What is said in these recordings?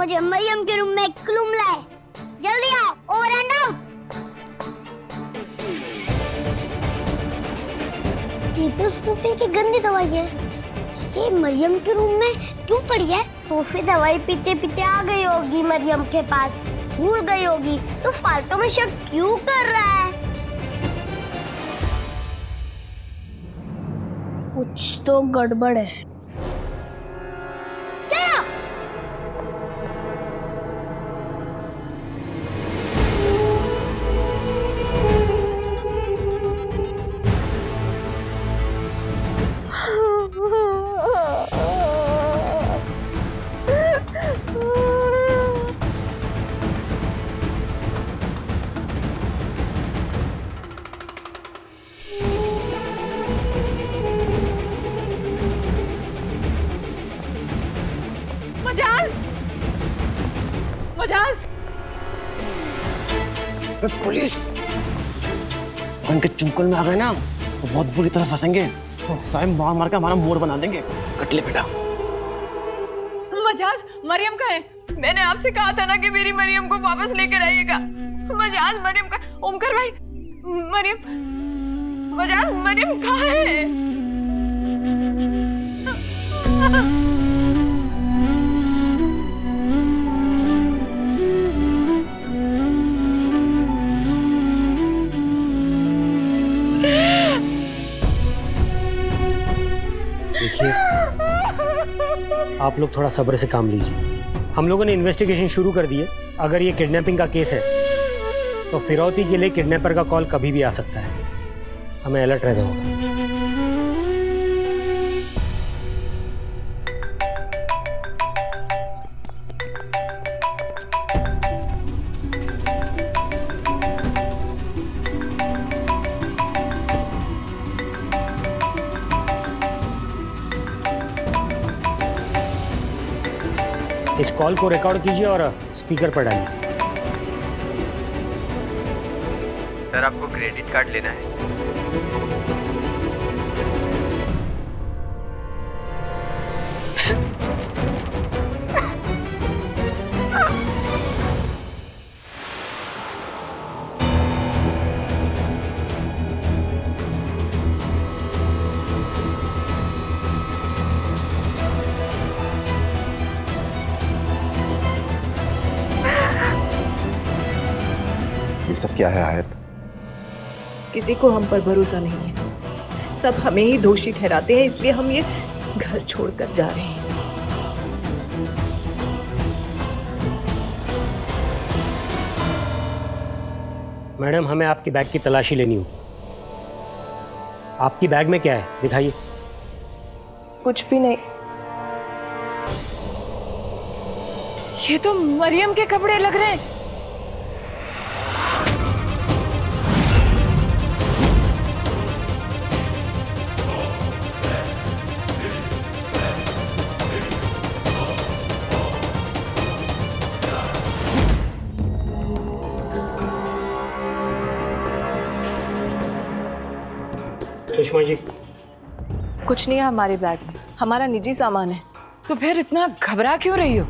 मुझे मरियम के रूम में एक क्लू मिला है। जल्दी आओ, ओवर एंड आउट। ये तो सूफी की गंदी दवाई है। ये मरियम के रूम में क्यों पड़ी है? सूफी दवाई पीते पीते आ गई होगी मरियम के पास, भूल गई होगी, तो फालतू में शक क्यों कर रहा है? कुछ तो गड़बड़ है। चलो। मजाज! पुलिस इनके चुंगल में आ गए ना तो बहुत बुरी तरह फंसेंगे। सारे मार मार के हमारा मोर बना देंगे। कटले बेटा। मजाज, मरियम का है। मैंने आपसे कहा था ना कि मेरी मरियम को वापस लेकर आइएगा। मजाज, मरियम का। ओमकार भाई, मरियम, मजाज, मरियम कहाँ है? देखिए, आप लोग थोड़ा सब्र से काम लीजिए। हम लोगों ने इन्वेस्टिगेशन शुरू कर दी है। अगर ये किडनैपिंग का केस है तो फिरौती के लिए किडनैपर का कॉल कभी भी आ सकता है। हमें अलर्ट रहना होगा। इस कॉल को रिकॉर्ड कीजिए और स्पीकर पर डालिए। सर, आपको क्रेडिट कार्ड लेना है? ये सब क्या है आयत? किसी को हम पर भरोसा नहीं है। सब हमें ही दोषी ठहराते हैं, इसलिए हम ये घर छोड़कर जा रहे हैं। मैडम, हमें आपकी बैग की तलाशी लेनी हो। आपकी बैग में क्या है, दिखाइए। कुछ भी नहीं। ये तो मरियम के कपड़े लग रहे हैं। सुषमा जी, कुछ नहीं है हमारे बैग में, हमारा निजी सामान है। तो फिर इतना घबरा क्यों रही हो?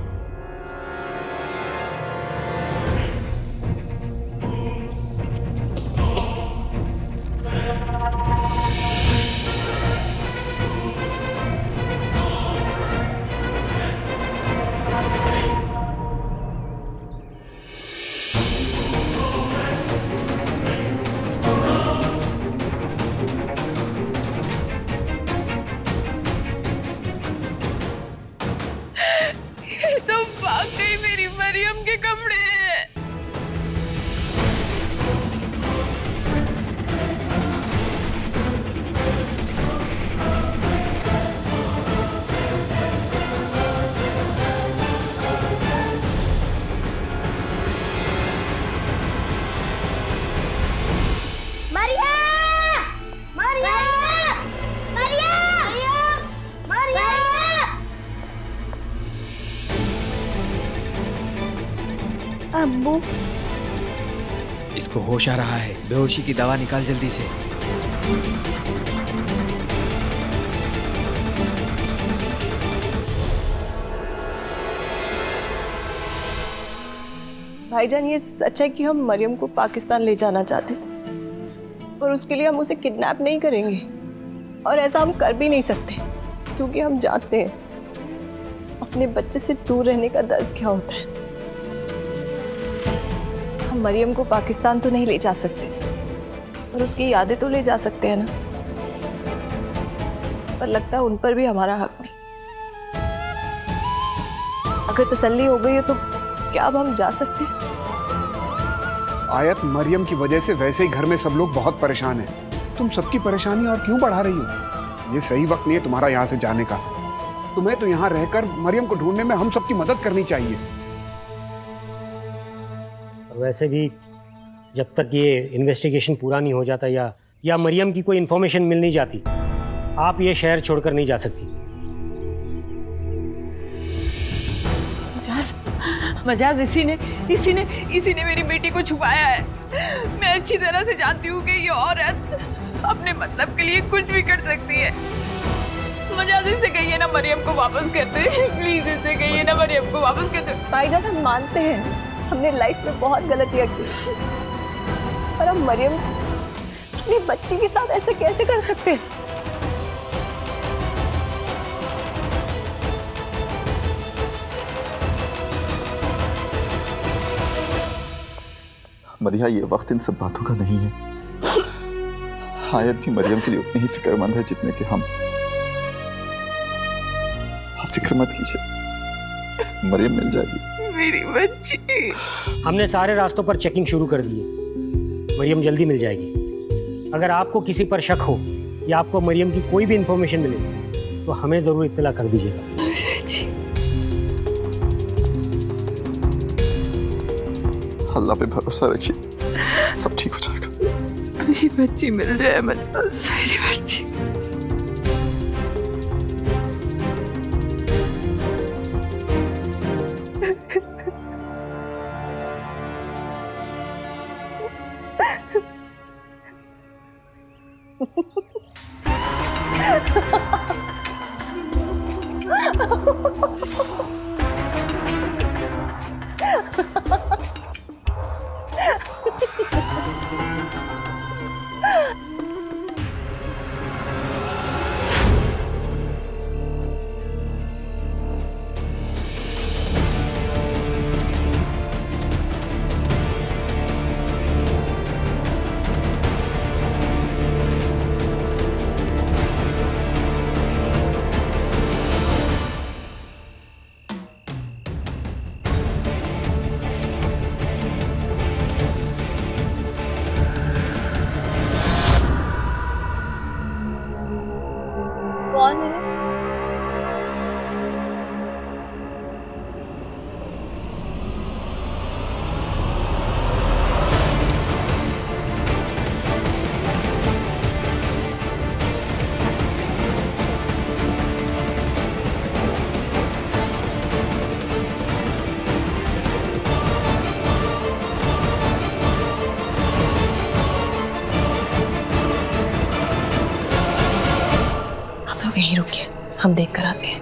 तो वाकई मेरी मरियम के कपड़े हैं। अब्बू, इसको होश आ रहा है। बेहोशी की दवा निकाल जल्दी से। भाईजान ये सच है कि हम मरियम को पाकिस्तान ले जाना चाहते थे, और उसके लिए हम उसे किडनैप नहीं करेंगे, और ऐसा हम कर भी नहीं सकते क्योंकि हम जानते हैं अपने बच्चे से दूर रहने का दर्द क्या होता है। हम मरियम को पाकिस्तान तो नहीं ले जा सकते, और उसकी यादें तो ले जा सकते हैं ना, पर लगता है उन पर भी हमारा हक नहीं। अगर तसल्ली हो गई है तो क्या अब हम जा सकते हैं? आयत, मरियम की वजह से वैसे ही घर में सब लोग बहुत परेशान हैं। तुम सबकी परेशानी और क्यों बढ़ा रही हो? ये सही वक्त नहीं है तुम्हारा यहाँ से जाने का। तुम्हें तो यहाँ रहकर मरियम को ढूंढने में हम सबकी मदद करनी चाहिए। और वैसे भी जब तक ये इन्वेस्टिगेशन पूरा नहीं हो जाता या मरियम की कोई इन्फॉर्मेशन मिल नहीं जाती, आप ये शहर छोड़कर नहीं जा सकती। मजाज इसी ने मेरी बेटी को छुपाया है। मैं अच्छी तरह से जानती हूँ कि ये औरत अपने मतलब के लिए कुछ भी कर सकती है। मजाज इससे कहिए ना मरियम को वापस कर दे, प्लीज इससे कहिए ना मरियम को वापस कर दे। भाईजान हम मानते हैं हमने लाइफ में बहुत गलतियाँ की, पर हम मरियम अपनी बच्ची के साथ ऐसे कैसे कर सकते हैं? मरिया, ये वक्त इन सब बातों का नहीं है। आयत भी मरियम के लिए उतनी ही फिक्रमंद है जितने कि हम। आप फिक्र मत कीजिए, मरियम मिल जाएगी। मेरी बच्ची। हमने सारे रास्तों पर चेकिंग शुरू कर दी है। मरियम जल्दी मिल जाएगी। अगर आपको किसी पर शक हो या आपको मरियम की कोई भी इंफॉर्मेशन मिले तो हमें जरूर इत्तला कर दीजिएगा। अल्लाह पे भरोसा रखिए, सब ठीक हो जाएगा। मेरी बच्ची मिल जाए मेरे पास, मेरी बच्ची। कौन है? यहीं रुकिए, हम देख कर आते हैं।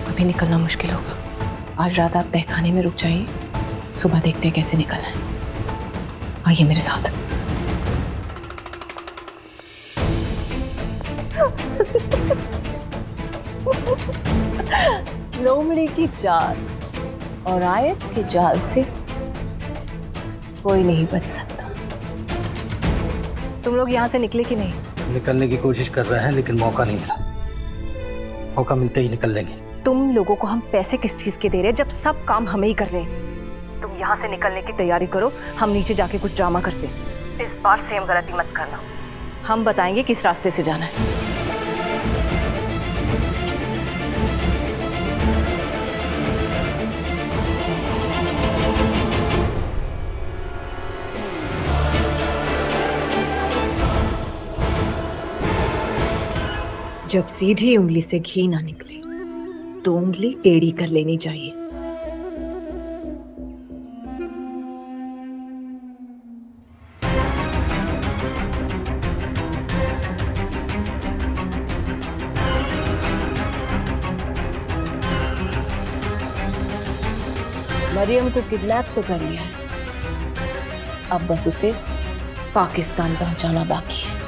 अभी निकलना मुश्किल होगा। आज रात आप तहखाने में रुक जाइए, सुबह देखते हैं कैसे निकलना है। आइए मेरे साथ। लोमड़ी की चाल और आयत के जाल से कोई नहीं बच सकता। तुम लोग यहाँ से निकले कि नहीं? निकलने की कोशिश कर रहे हैं लेकिन मौका नहीं मिला। मौका मिलते ही निकल लेंगे। तुम लोगों को हम पैसे किस चीज के दे रहे हैं जब सब काम हमें ही कर रहे हैं? तुम यहाँ से निकलने की तैयारी करो, हम नीचे जाके कुछ ड्रामा करते हैं। इस बार सेम गलती मत करना। हम बताएंगे किस रास्ते से जाना है। जब सीधी उंगली से घी ना निकले तो उंगली टेढ़ी कर लेनी चाहिए। मरियम को किडनैप तो कर लिया है, अब बस उसे पाकिस्तान पहुंचाना बाकी है।